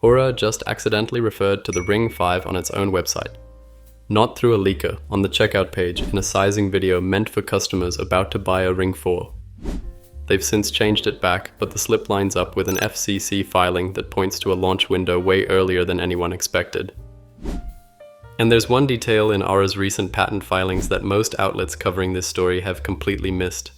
Oura just accidentally referred to the Ring 5 on its own website, not through a leaker on the checkout page in a sizing video meant for customers about to buy a Ring 4. They've since changed it back, but the slip lines up with an FCC filing that points to a launch window way earlier than anyone expected. And there's one detail in Oura's recent patent filings that most outlets covering this story have completely missed.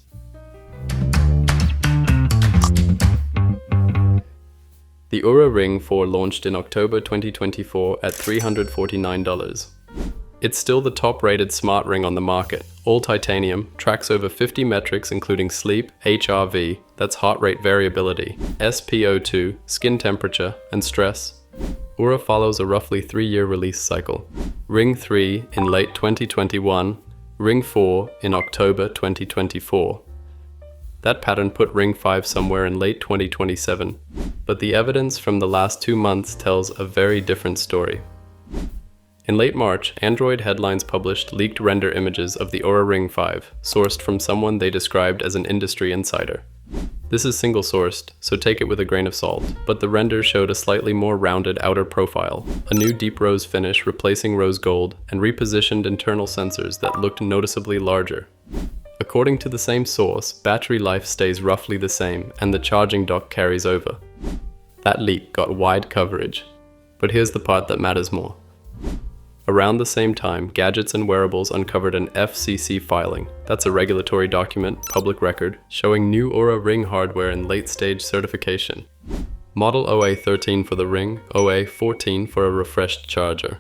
The Oura Ring 4 launched in October 2024 at $349. It's still the top-rated smart ring on the market, all titanium, tracks over 50 metrics including sleep, HRV, that's heart rate variability, SpO2, skin temperature, and stress. Oura follows a roughly 3-year release cycle. Ring 3 in late 2021, Ring 4 in October 2024. That pattern put Ring 5 somewhere in late 2027, but the evidence from the last 2 months tells a very different story. In late March, Android Headlines published leaked render images of the Oura Ring 5, sourced from someone they described as an industry insider. This is single-sourced, so take it with a grain of salt, but the renders showed a slightly more rounded outer profile, a new deep rose finish replacing rose gold, and repositioned internal sensors that looked noticeably larger. According to the same source, battery life stays roughly the same, and the charging dock carries over. That leak got wide coverage. But here's the part that matters more. Around the same time, Gadgets and Wearables uncovered an FCC filing, that's a regulatory document, public record, showing new Oura Ring hardware in late-stage certification. Model OA13 for the Ring, OA14 for a refreshed charger.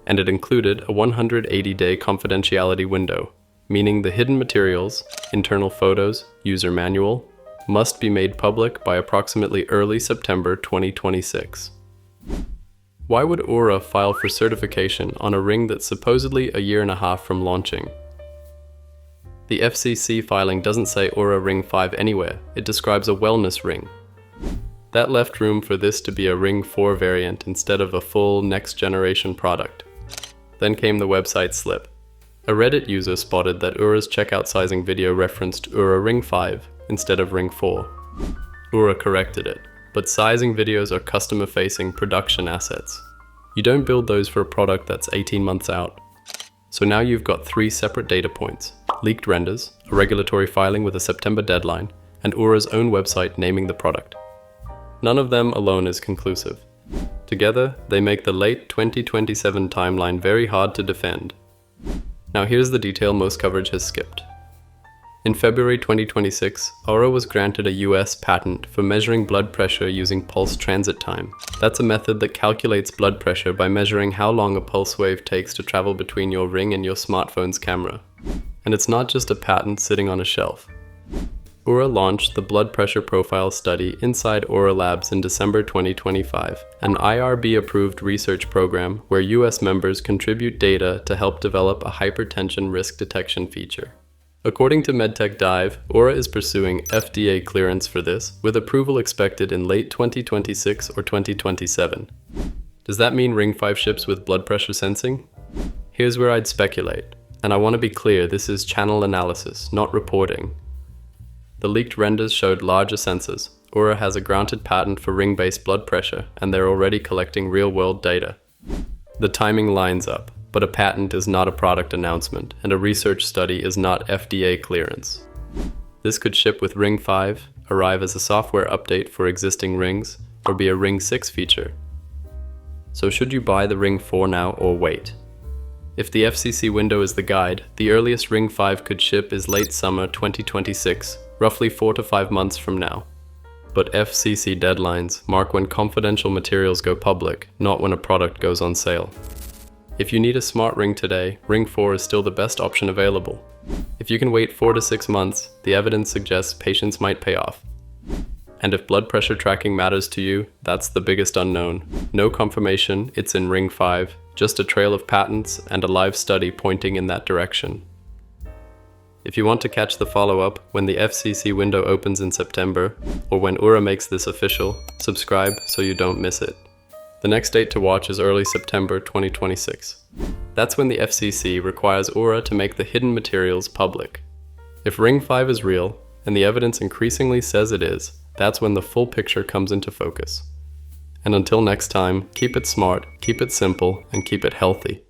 And it included a 180-day confidentiality window, meaning the hidden materials, internal photos, user manual, must be made public by approximately early September 2026. Why would Oura file for certification on a ring that's supposedly a year and a half from launching? The FCC filing doesn't say Oura Ring 5 anywhere, it describes a wellness ring. That left room for this to be a Ring 4 variant instead of a full next-generation product. Then came the website slip. A Reddit user spotted that Oura's checkout sizing video referenced Oura Ring 5 instead of Ring 4. Oura corrected it. But sizing videos are customer-facing production assets. You don't build those for a product that's 18 months out. So now you've got 3 separate data points: leaked renders, a regulatory filing with a September deadline, and Oura's own website naming the product. None of them alone is conclusive. Together, they make the late 2027 timeline very hard to defend. Now here's the detail most coverage has skipped. In February 2026, Oura was granted a US patent for measuring blood pressure using pulse transit time. That's a method that calculates blood pressure by measuring how long a pulse wave takes to travel between your ring and your smartphone's camera. And it's not just a patent sitting on a shelf. Oura launched the Blood Pressure Profile Study inside Oura Labs in December 2025, an IRB-approved research program where US members contribute data to help develop a hypertension risk detection feature. According to MedTech Dive, Oura is pursuing FDA clearance for this, with approval expected in late 2026 or 2027. Does that mean Ring 5 ships with blood pressure sensing? Here's where I'd speculate, and I want to be clear, this is channel analysis, not reporting. The leaked renders showed larger sensors. Oura has a granted patent for ring-based blood pressure, and they're already collecting real-world data. The timing lines up. But a patent is not a product announcement, and a research study is not FDA clearance. This could ship with Ring 5, arrive as a software update for existing rings, or be a Ring 6 feature. So should you buy the Ring 4 now or wait? If the FCC window is the guide, the earliest Ring 5 could ship is late summer 2026, roughly 4 to 5 months from now. But FCC deadlines mark when confidential materials go public, not when a product goes on sale. If you need a smart ring today, Ring 4 is still the best option available. If you can wait 4 to 6 months, the evidence suggests patience might pay off. And if blood pressure tracking matters to you, that's the biggest unknown. No confirmation it's in Ring 5, just a trail of patents and a live study pointing in that direction. If you want to catch the follow-up when the FCC window opens in September, or when Oura makes this official, subscribe so you don't miss it. The next date to watch is early September 2026. That's when the FCC requires Oura to make the hidden materials public. If Ring 5 is real, and the evidence increasingly says it is, that's when the full picture comes into focus. And until next time, keep it smart, keep it simple, and keep it healthy.